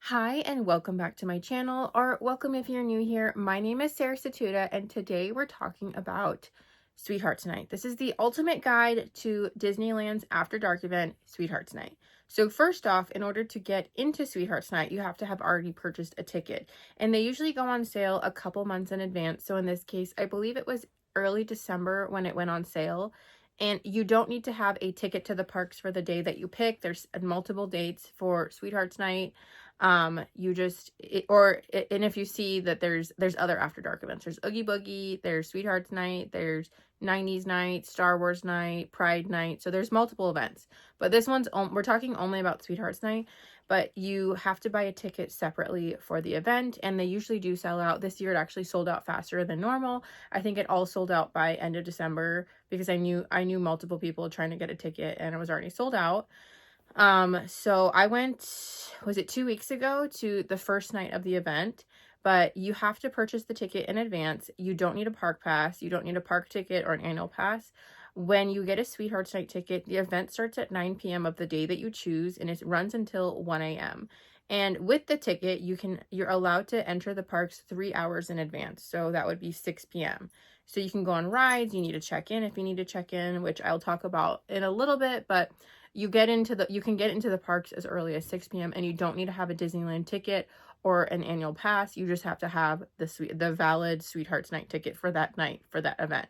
Hi and welcome back to my channel, or welcome if you're new here. My name is Sarah Satuda and today we're talking about Sweethearts Night. This is the ultimate guide to Disneyland's After Dark event, Sweethearts Night. So first off, in order to get into Sweethearts Night, you have to have already purchased a ticket. And they usually go on sale a couple months in advance. So in this case, I believe it was early December when it went on sale. And you don't need to have a ticket to the parks for the day that you pick. There's multiple dates for Sweethearts Night. You just and if you see that there's other After Dark events, there's Oogie Boogie, there's Sweethearts Night, there's 90s Night, Star Wars Night, Pride Night. So there's multiple events, but this one's we're talking only about Sweethearts Night. But you have to buy a ticket separately for the event, and they usually do sell out. This year it actually sold out faster than normal. I think it all sold out by end of December because I knew multiple people trying to get a ticket and it was already sold out. So I went, was it 2 weeks ago, to the first night of the event, but you have to purchase the ticket in advance. You don't need a park pass. You don't need a park ticket or an annual pass. When you get a Sweethearts Night ticket, the event starts at 9 p.m. of the day that you choose, and it runs until 1 a.m. And with the ticket, you're allowed to enter the parks 3 hours in advance. So that would be 6 p.m. So you can go on rides. You need to check in if you need to check in, which I'll talk about in a little bit, but you can get into the parks as early as 6 p.m. and you don't need to have a Disneyland ticket or an annual pass. You just have to have the valid Sweethearts Night ticket for that night, for that event.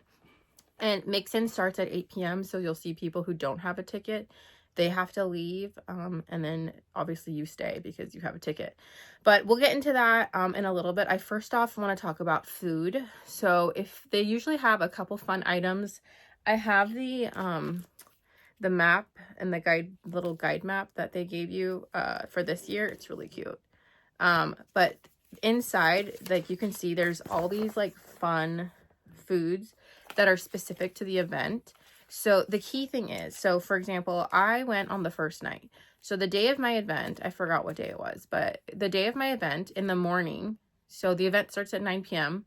And Mix-In starts at 8 p.m. So you'll see people who don't have a ticket. They have to leave, and then obviously you stay because you have a ticket. But we'll get into that in a little bit. I first off want to talk about food. So if they usually have a couple fun items, I have the map and the little guide map that they gave you for this year. It's really cute. But inside, like, you can see there's all these like fun foods that are specific to the event. So the key thing is, so for example, I went on the first night. So the day of my event, I forgot what day it was, but the day of my event in the morning, so the event starts at 9 p.m.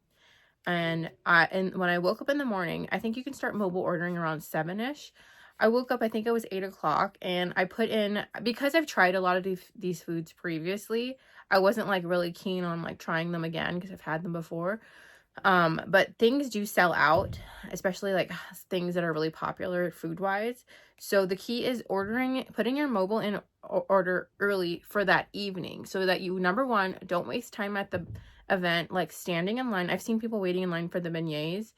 And when I woke up in the morning, I think you can start mobile ordering around 7-ish. I woke up, I think it was 8 o'clock, and I put in, because I've tried a lot of these foods previously, I wasn't like really keen on like trying them again because I've had them before. But things do sell out, especially like things that are really popular food wise. So the key is putting your mobile in order early for that evening so that you, number one, don't waste time at the event, like standing in line. I've seen people waiting in line for the beignets,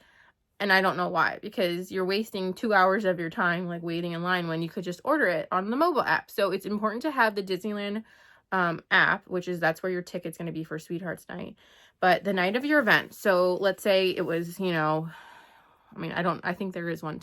and I don't know why, because you're wasting 2 hours of your time like waiting in line when you could just order it on the mobile app. So it's important to have the Disneyland app, that's where your ticket's going to be for Sweethearts Night. But the night of your event, so let's say it was, I think there is one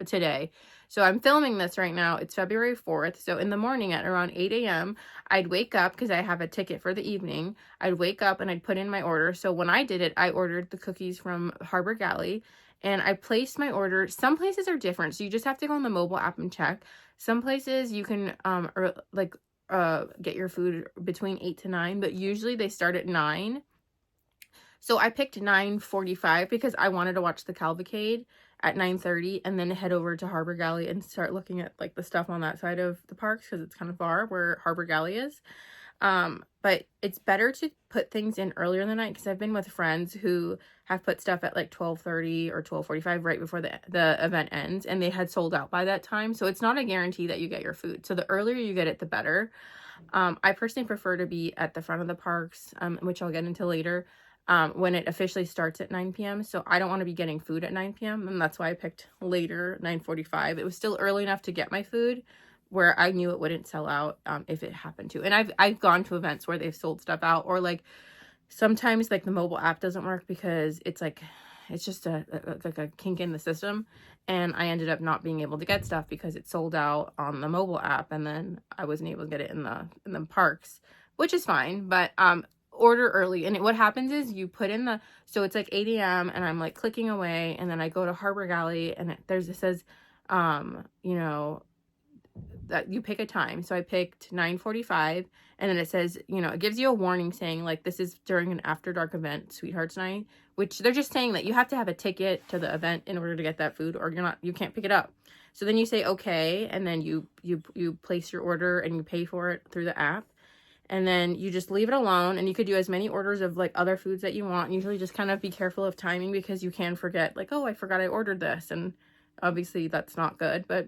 today. So I'm filming this right now. It's February 4th. So in the morning at around 8 a.m., I'd wake up because I have a ticket for the evening. I'd wake up and I'd put in my order. So when I did it, I ordered the cookies from Harbor Galley and I placed my order. Some places are different, so you just have to go on the mobile app and check. Some places you can get your food between 8 to 9, but usually they start at 9. So I picked 9:45 because I wanted to watch the cavalcade at 9:30 and then head over to Harbor Galley and start looking at like the stuff on that side of the parks because it's kind of far where Harbor Galley is. But it's better to put things in earlier in the night because I've been with friends who have put stuff at like 12:30 or 12:45 right before the event ends, and they had sold out by that time. So it's not a guarantee that you get your food. So the earlier you get it, the better. I personally prefer to be at the front of the parks, which I'll get into later, when it officially starts at 9 p.m. So I don't want to be getting food at 9 p.m. and that's why I picked later, 9:45. It was still early enough to get my food where I knew it wouldn't sell out if it happened to. And I've gone to events where they've sold stuff out, or like sometimes like the mobile app doesn't work because it's just a kink in the system, and I ended up not being able to get stuff because it sold out on the mobile app, and then I wasn't able to get it in the parks, which is fine. But order early, and what happens is you put in so it's like 8 a.m. and I'm like clicking away, and then I go to Harbor Galley and it says that you pick a time. So I picked 9:45, and then it says, it gives you a warning saying like this is during an After Dark event, Sweethearts Night, which they're just saying that you have to have a ticket to the event in order to get that food, or you can't pick it up. So then you say okay, and then you place your order and you pay for it through the app. and then you just leave it alone, and you could do as many orders of like other foods that you want. Usually just kind of be careful of timing, because you can forget, like, oh, I forgot I ordered this, and obviously that's not good. But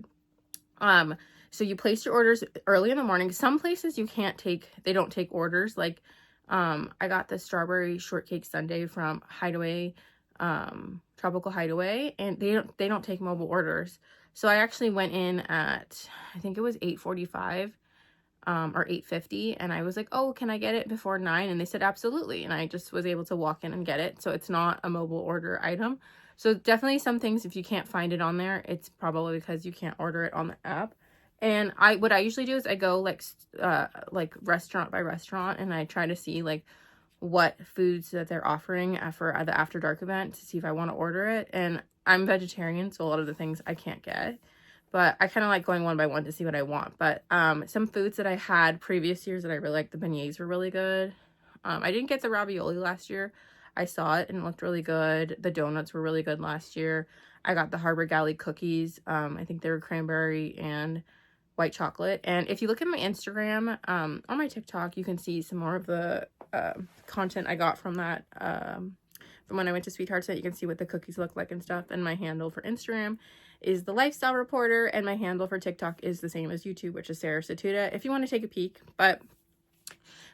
so you place your orders early in the morning. Some places you can't take, they don't take orders. Like I got the strawberry shortcake sundae from Hideaway, Tropical Hideaway, and they don't take mobile orders. So I actually went in at, I think it was 8:45 or 8:50, and I was like, oh, can I get it before 9? And they said absolutely, and I just was able to walk in and get it. So it's not a mobile order item. So definitely some things, if you can't find it on there, it's probably because you can't order it on the app. And what I usually do is I go like restaurant by restaurant, and I try to see like what foods that they're offering for the After Dark event to see if I want to order it. And I'm vegetarian, so a lot of the things I can't get, but I kind of like going one by one to see what I want. But some foods that I had previous years that I really liked, the beignets were really good. I didn't get the ravioli last year. I saw it and it looked really good. The donuts were really good last year. I got the Harbor Galley cookies. I think they were cranberry and white chocolate. And if you look at my Instagram, on my TikTok, you can see some more of the content I got from that, from when I went to Sweethearts Night. You can see what the cookies look like and stuff. And my handle for Instagram is the Lifestyle Reporter, and my handle for TikTok is the same as YouTube, which is Sarah Satuda, if you want to take a peek. But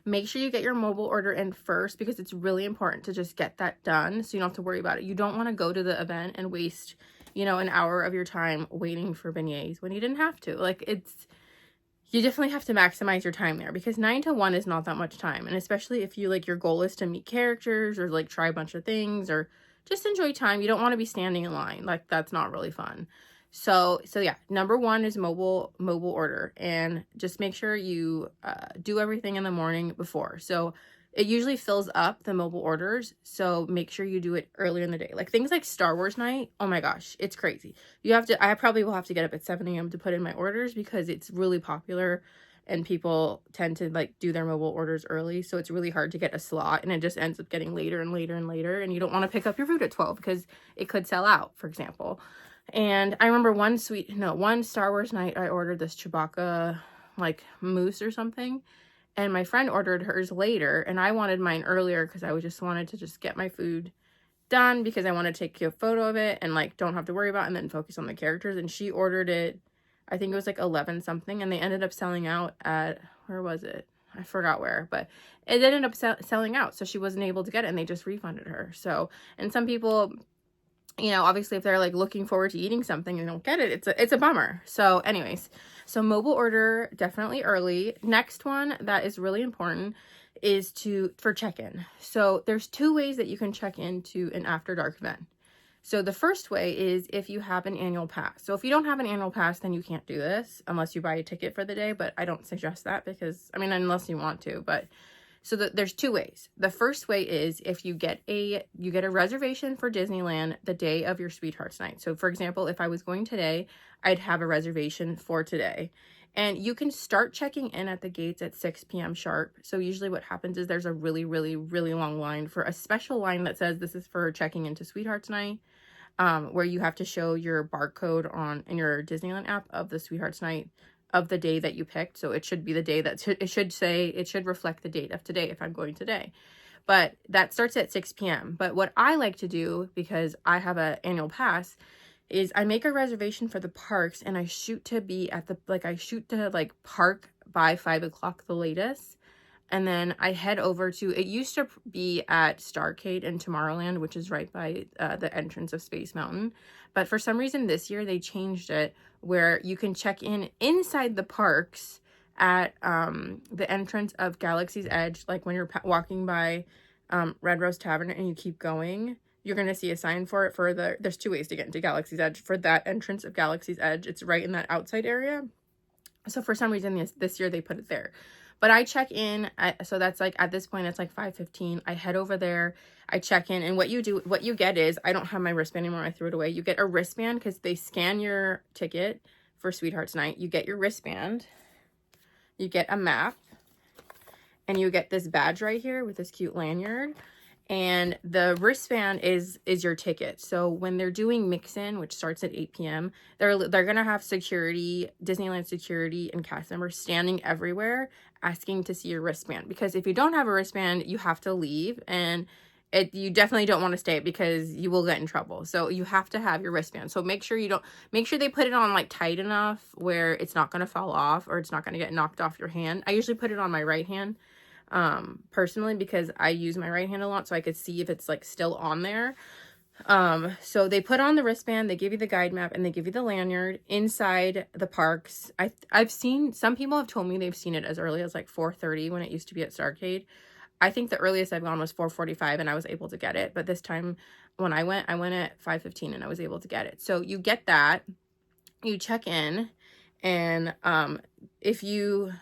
make sure you get your mobile order in first, because it's really important to just get that done so you don't have to worry about it. You don't want to go to the event and waste, you know, an hour of your time waiting for beignets when you didn't have to. Like, you definitely have to maximize your time there, because 9 to 1 is not that much time. And especially if you, like, your goal is to meet characters or like try a bunch of things or just enjoy time, you don't want to be standing in line. Like, that's not really fun. So yeah, number one is mobile order, and just make sure you do everything in the morning before. So it usually fills up the mobile orders, so make sure you do it earlier in the day. Like things like Star Wars night, oh my gosh, it's crazy. I probably will have to get up at 7 a.m. to put in my orders, because it's really popular and people tend to like do their mobile orders early. So it's really hard to get a slot, and it just ends up getting later and later and later, and you don't want to pick up your food at 12 because it could sell out, for example. And I remember one Star Wars night, I ordered this Chewbacca like mousse or something, and my friend ordered hers later, and I wanted mine earlier because I just wanted to just get my food done, because I wanted to take a photo of it and like don't have to worry about it, and then focus on the characters. And she ordered it, I think it was like 11 something, and they ended up selling out at, where was it? I forgot where, but it ended up selling out, so she wasn't able to get it, and they just refunded her. So, and some people, you know, obviously if they're like looking forward to eating something and they don't get it, it's a bummer. So anyways, so mobile order definitely early. Next one that is really important is for check-in. So there's 2 ways that you can check into an After Dark event. So the first way is if you have an annual pass. So if you don't have an annual pass, then you can't do this unless you buy a ticket for the day, but I don't suggest that, because I mean, unless you want to. But so there's 2 ways. The first way is if you get a reservation for Disneyland the day of your Sweethearts Night. So for example, if I was going today, I'd have a reservation for today. And you can start checking in at the gates at 6 p.m. sharp. So usually what happens is there's a really, really, really long line, for a special line that says this is for checking into Sweethearts Night, where you have to show your barcode in your Disneyland app of the Sweethearts Night of the day that you picked. So it should be the day that it should reflect the date of today if I'm going today. But that starts at 6 p.m. But what I like to do, because I have an annual pass, is I make a reservation for the parks, and I shoot to be at park by 5 o'clock the latest. And then I head over to, it used to be at Starcade in Tomorrowland, which is right by the entrance of Space Mountain. But for some reason this year they changed it, where you can check in inside the parks at the entrance of Galaxy's Edge. Like when you're walking by Red Rose Tavern and you keep going, you're going to see a sign for it there's 2 ways to get into Galaxy's Edge. For that entrance of Galaxy's Edge, it's right in that outside area. So for some reason this year they put it there. But I check in, so that's like, at this point, it's like 5:15. I head over there, I check in, and what you get is, I don't have my wristband anymore, I threw it away. You get a wristband, because they scan your ticket for Sweethearts Night. You get your wristband, you get a map, and you get this badge right here with this cute lanyard. and the wristband is your ticket. So when they're doing mix-in, which starts at 8 p.m., they're gonna have security, Disneyland security and cast members standing everywhere asking to see your wristband, because if you don't have a wristband, you have to leave, and you definitely don't want to stay because you will get in trouble. So you have to have your wristband. So make sure they put it on like tight enough where it's not going to fall off or it's not going to get knocked off your hand. I usually put it on my right hand personally, because I use my right hand a lot, so I could see if it's like still on there. So they put on the wristband, they give you the guide map, and they give you the lanyard inside the parks. I've seen, some people have told me they've seen it as early as like 4:30 when it used to be at Starcade. I think the earliest I've gone was 4:45 and I was able to get it. But this time when I went at 5:15 and I was able to get it. So you get that, you check in, and if you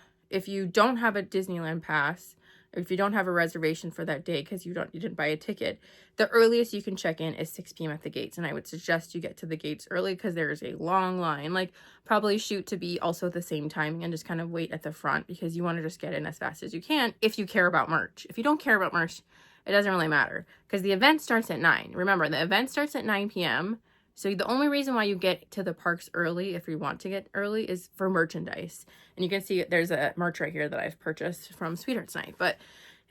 don't have a Disneyland pass, or if you don't have a reservation for that day because you didn't buy a ticket, the earliest you can check in is 6 p.m. at the gates. And I would suggest you get to the gates early because there's a long line. Like, probably shoot to be also at the same timing and just kind of wait at the front, because you want to just get in as fast as you can if you care about merch. If you don't care about merch, it doesn't really matter, because the event starts at 9. Remember, the event starts at 9 p.m. So the only reason why you get to the parks early, if you want to get early, is for merchandise. And you can see there's a merch right here that I've purchased from Sweethearts Night. But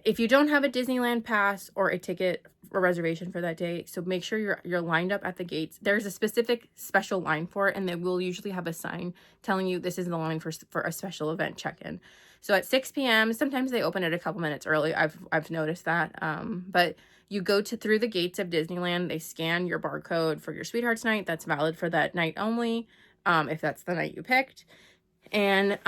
if you don't have a Disneyland pass or a ticket or reservation for that day, so make sure you're lined up at the gates. There's a specific special line for it, and they will usually have a sign telling you this is the line for a special event check-in. So at 6 p.m., sometimes they open it a couple minutes early. I've noticed that. But you go through the gates of Disneyland. They scan your barcode for your Sweethearts Night. That's valid for that night only, if that's the night you picked. And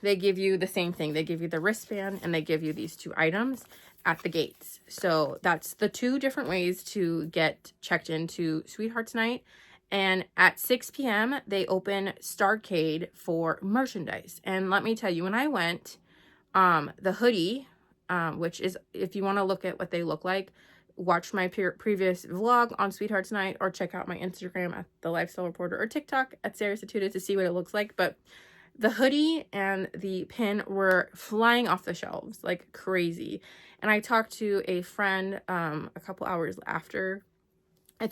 they give you the same thing. They give you the wristband, and they give you these 2 items at the gates. So that's the 2 different ways to get checked into Sweethearts Night. And at 6 p.m., they open Starcade for merchandise. And let me tell you, when I went, the hoodie, which is, if you want to look at what they look like, watch my previous vlog on Sweethearts Night, or check out my Instagram at The Lifestyle Reporter, or TikTok at Sarah Satuda to see what it looks like. But the hoodie and the pin were flying off the shelves like crazy. And I talked to a friend a couple hours after. I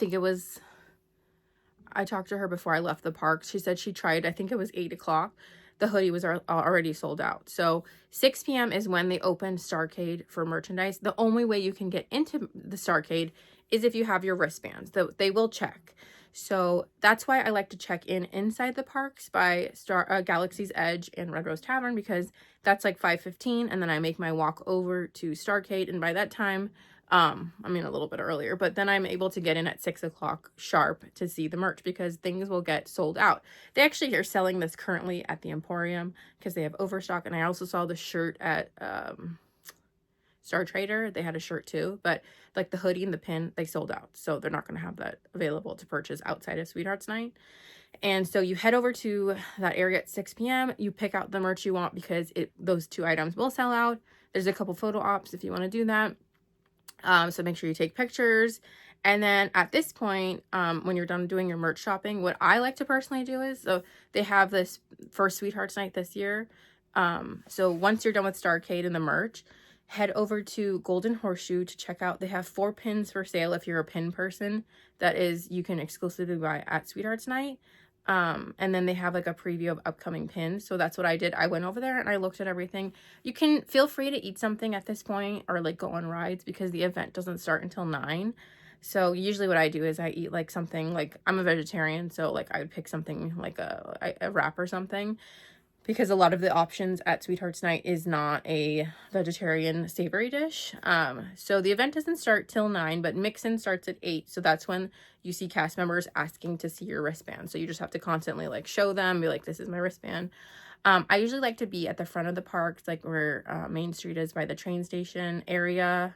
talked to her before I left the park. She said she tried, I think it was 8 o'clock. The hoodie was already sold out. So 6 p.m. is when they open Starcade for merchandise. The only way you can get into the Starcade is if you have your wristbands. They will check. So that's why I like to check in inside the parks by Galaxy's Edge and Red Rose Tavern, because that's like 5:15, and then I make my walk over to Starcade, and by that time, I mean a little bit earlier, but then I'm able to get in at 6 o'clock sharp to see the merch, because things will get sold out. They actually are selling this currently at the Emporium because they have overstock, and I also saw the shirt at Star Trader. They had a shirt too, but like the hoodie and the pin, they sold out. So they're not going to have that available to purchase outside of Sweethearts Night. And so you head over to that area at 6 p.m. You pick out the merch you want, because those 2 items will sell out. There's a couple photo ops if you want to do that. So make sure you take pictures. And then at this point, when you're done doing your merch shopping, what I like to personally do is, so they have this for Sweethearts Night this year. So once you're done with Starcade and the merch, head over to Golden Horseshoe to check out. They have 4 pins for sale if you're a pin person. That is, you can exclusively buy at Sweethearts Night. And then they have like a preview of upcoming pins. So that's what I did. I went over there and I looked at everything. You can feel free to eat something at this point, or like go on rides, because the event doesn't start until 9. So usually what I do is I eat like something, like I'm a vegetarian, so like I would pick something like a wrap or something, because a lot of the options at Sweethearts Night is not a vegetarian savory dish. So the event doesn't start till 9, but mix-in starts at 8. So that's when you see cast members asking to see your wristband. So you just have to constantly like show them, be like, this is my wristband. I usually like to be at the front of the parks, like where Main Street is by the train station area,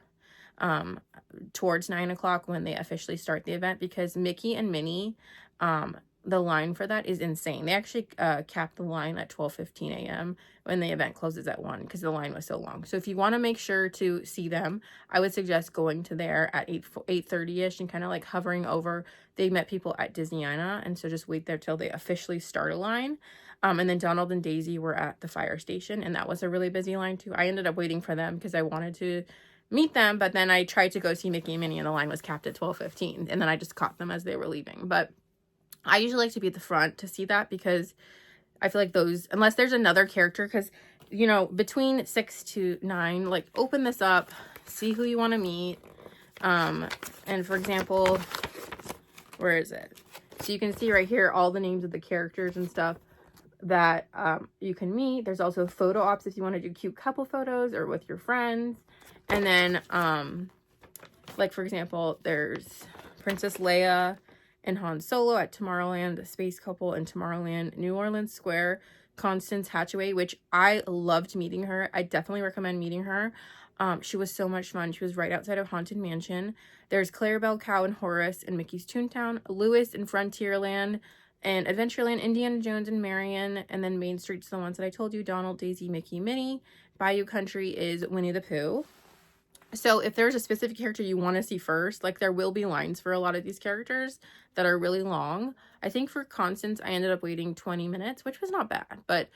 towards 9 o'clock when they officially start the event, because Mickey and Minnie, the line for that is insane. They actually capped the line at 12:15 a.m. when the event closes at 1, because the line was so long. So if you want to make sure to see them, I would suggest going to there at 8:30ish and kind of like hovering over. They met people at Disneyana, and so just wait there till they officially start a line. And then Donald and Daisy were at the fire station, and that was a really busy line too. I ended up waiting for them because I wanted to meet them, but then I tried to go see Mickey and Minnie and the line was capped at 12:15, and then I just caught them as they were leaving. But I usually like to be at the front to see that because I feel like those, unless there's another character, because, you know, between 6 to 9, like, open this up, see who you want to meet. And for example, where is it? So you can see right here all the names of the characters and stuff that you can meet. There's also photo ops if you want to do cute couple photos or with your friends. And then, like, for example, there's Princess Leia and Han Solo at Tomorrowland, the space couple in Tomorrowland, New Orleans Square, Constance Hatchaway, which I loved meeting her. I definitely recommend meeting her. She was so much fun. She was right outside of Haunted Mansion. There's Clarabelle, Cow, and Horace in Mickey's Toontown, Lewis in Frontierland, and Adventureland, Indiana Jones and Marion, and then Main Street's the ones that I told you, Donald, Daisy, Mickey, Minnie. Bayou Country is Winnie the Pooh. So if there's a specific character you want to see first, like, there will be lines for a lot of these characters that are really long. I think for Constance, I ended up waiting 20 minutes, which was not bad. But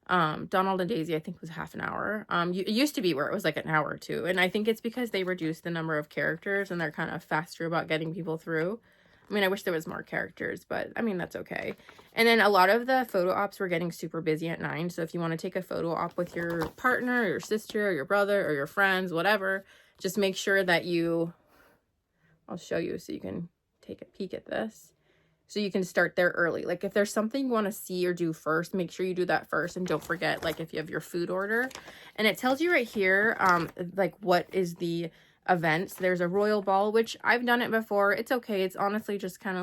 Donald and Daisy, I think, was half an hour. It used to be where it was like an hour or two. And I think it's because they reduced the number of characters and they're kind of faster about getting people through. I mean, I wish there was more characters, but I mean, that's okay. And then a lot of the photo ops were getting super busy at 9. So if you want to take a photo op with your partner, or your sister, or your brother, or your friends, whatever, just make sure that I'll show you so you can take a peek at this. So you can start there early. Like, if there's something you want to see or do first, make sure you do that first. And don't forget, like, if you have your food order. And it tells you right here, like, what is the events. There's a royal ball, which I've done it before. It's okay. It's honestly just kind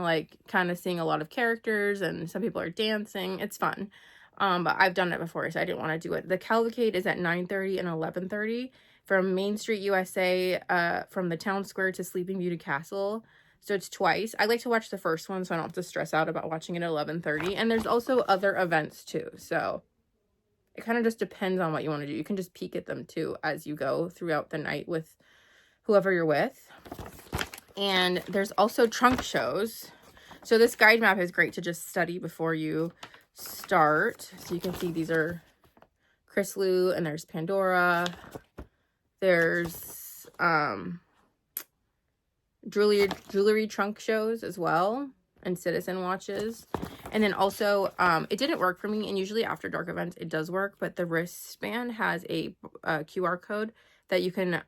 of seeing a lot of characters and some people are dancing. It's fun. But I've done it before, so I didn't want to do it. The cavalcade is at 9:30 and 11:30 from Main Street, USA, from the town square to Sleeping Beauty Castle. So it's twice. I like to watch the first one so I don't have to stress out about watching it at 11:30. And there's also other events too. So it kind of just depends on what you want to do. You can just peek at them too as you go throughout the night with whoever you're with. And there's also trunk shows. So this guide map is great to just study before you start. So you can see these are Chris Liu, and there's Pandora. There's jewelry trunk shows as well, and citizen watches. And then also, it didn't work for me, and usually after dark events it does work, but the wristband has a QR code that you can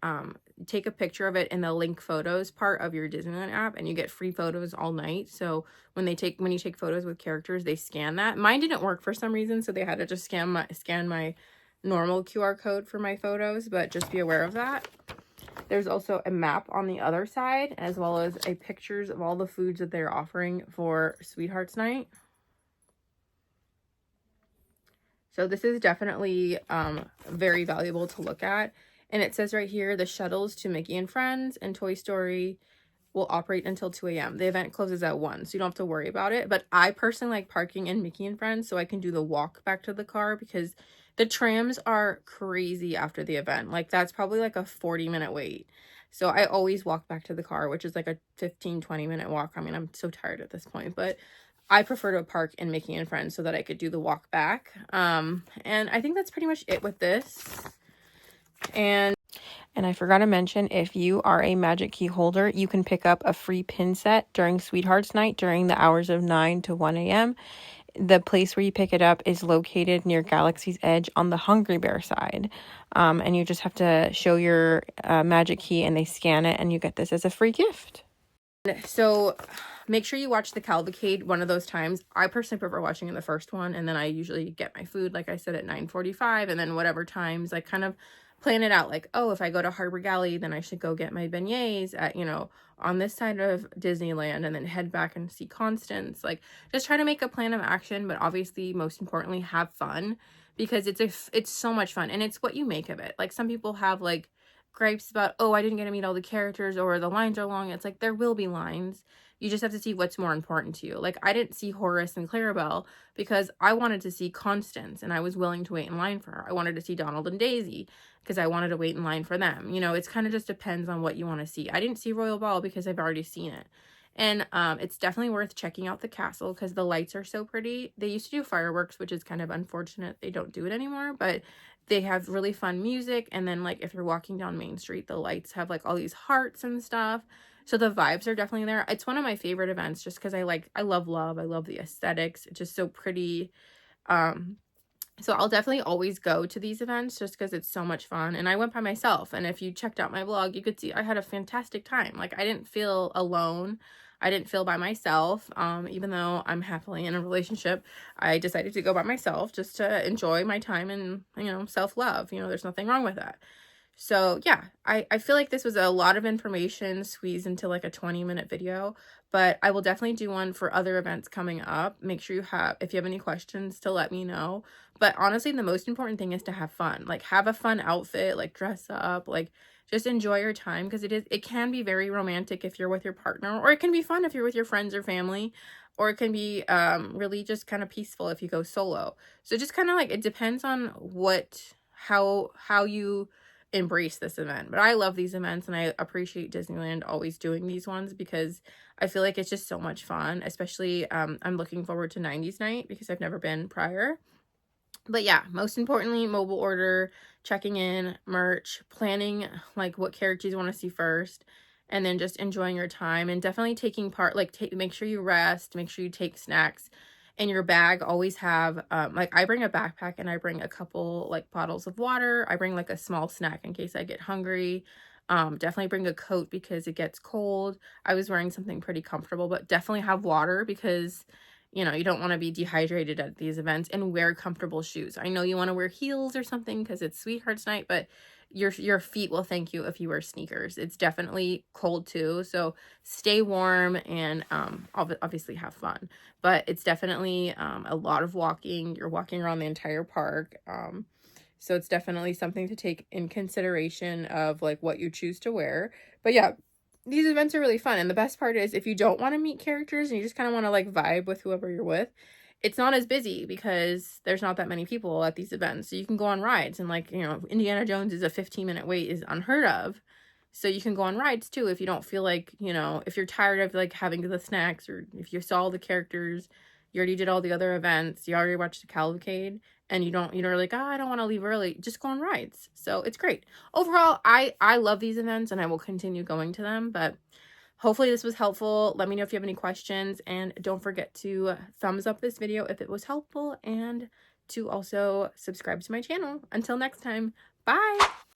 take a picture of it in the link photos part of your Disneyland app, and you get free photos all night. So when you take photos with characters, they scan that. Mine didn't work for some reason, so they had to just scan my normal QR code for my photos, but just be aware of that. There's also a map on the other side, as well as pictures of all the foods that they're offering for Sweethearts Night. So this is definitely very valuable to look at. And it says right here, the shuttles to Mickey and Friends and Toy Story will operate until 2 a.m. The event closes at 1, so you don't have to worry about it. But I personally like parking in Mickey and Friends so I can do the walk back to the car, because the trams are crazy after the event. Like, that's probably like a 40-minute wait. So I always walk back to the car, which is like a 15-20-minute walk. I mean, I'm so tired at this point, but I prefer to park in Mickey and Friends so that I could do the walk back. And I think that's pretty much it with this. And I forgot to mention, if you are a Magic Key holder, you can pick up a free pin set during Sweethearts Night during the hours of 9 to 1 a.m. The place where you pick it up is located near Galaxy's Edge on the Hungry Bear side. And you just have to show your Magic Key and they scan it, and you get this as a free gift. So make sure you watch the cavalcade one of those times. I personally prefer watching in the first one, and then I usually get my food, like I said, at 9:45, and then whatever times I kind of plan it out, like, oh, if I go to Harbor Galley, then I should go get my beignets at, on this side of Disneyland, and then head back and see Constance. Like, just try to make a plan of action, but obviously, most importantly, have fun, because it's so much fun, and it's what you make of it. Like, some people have, like, gripes about, oh, I didn't get to meet all the characters, or the lines are long. It's like, there will be lines. You just have to see what's more important to you. Like, I didn't see Horace and Clarabelle because I wanted to see Constance, and I was willing to wait in line for her. I wanted to see Donald and Daisy because I wanted to wait in line for them. It's kind of just depends on what you want to see. I didn't see Royal Ball because I've already seen it. And it's definitely worth checking out the castle because the lights are so pretty. They used to do fireworks, which is kind of unfortunate. They don't do it anymore, but They have really fun music, and then, like, if you're walking down Main Street, the lights have, like, all these hearts and stuff. So the vibes are definitely there. It's one of my favorite events just because I love love. I love the aesthetics. It's just so pretty. Um, so I'll definitely always go to these events just because it's so much fun, and I went by myself, and if you checked out my vlog, you could see I had a fantastic time. Like, I didn't feel alone. I didn't feel by myself. Even though I'm happily in a relationship, I decided to go by myself just to enjoy my time and, self-love. There's nothing wrong with that. So yeah, I feel like this was a lot of information squeezed into like a 20-minute video, but I will definitely do one for other events coming up. Make sure if you have any questions, to let me know. But honestly, the most important thing is to have fun. Like, have a fun outfit, like dress up, like just enjoy your time, because it can be very romantic if you're with your partner, or it can be fun if you're with your friends or family, or it can be really just kind of peaceful if you go solo. So just kind of like, it depends on how you embrace this event. But I love these events, and I appreciate Disneyland always doing these ones because I feel like it's just so much fun. Especially I'm looking forward to 90s night because I've never been prior. But yeah, most importantly, mobile order, checking in, merch, planning like what characters you want to see first, and then just enjoying your time and definitely taking part. Like, make sure you rest, make sure you take snacks. In your bag, always have like, I bring a backpack and I bring a couple like bottles of water. I bring like a small snack in case I get hungry. Definitely bring a coat because it gets cold. I was wearing something pretty comfortable, but definitely have water because you don't want to be dehydrated at these events, and wear comfortable shoes. I know you want to wear heels or something because it's Sweethearts Night, but your feet will thank you if you wear sneakers. It's definitely cold too, so stay warm and obviously have fun. But it's definitely a lot of walking. You're walking around the entire park. So it's definitely something to take in consideration of like what you choose to wear. But yeah, these events are really fun. And the best part is, if you don't want to meet characters and you just kind of want to like vibe with whoever you're with, it's not as busy because there's not that many people at these events. So you can go on rides, and like, Indiana Jones is a 15-minute wait is unheard of. So you can go on rides too if you don't feel like, if you're tired of like having the snacks, or if you saw all the characters, you already did all the other events, you already watched the cavalcade, and you're like, oh, I don't want to leave early, just go on rides. So it's great. Overall, I love these events and I will continue going to them, but hopefully this was helpful. Let me know if you have any questions, and don't forget to thumbs up this video if it was helpful, and to also subscribe to my channel. Until next time, bye!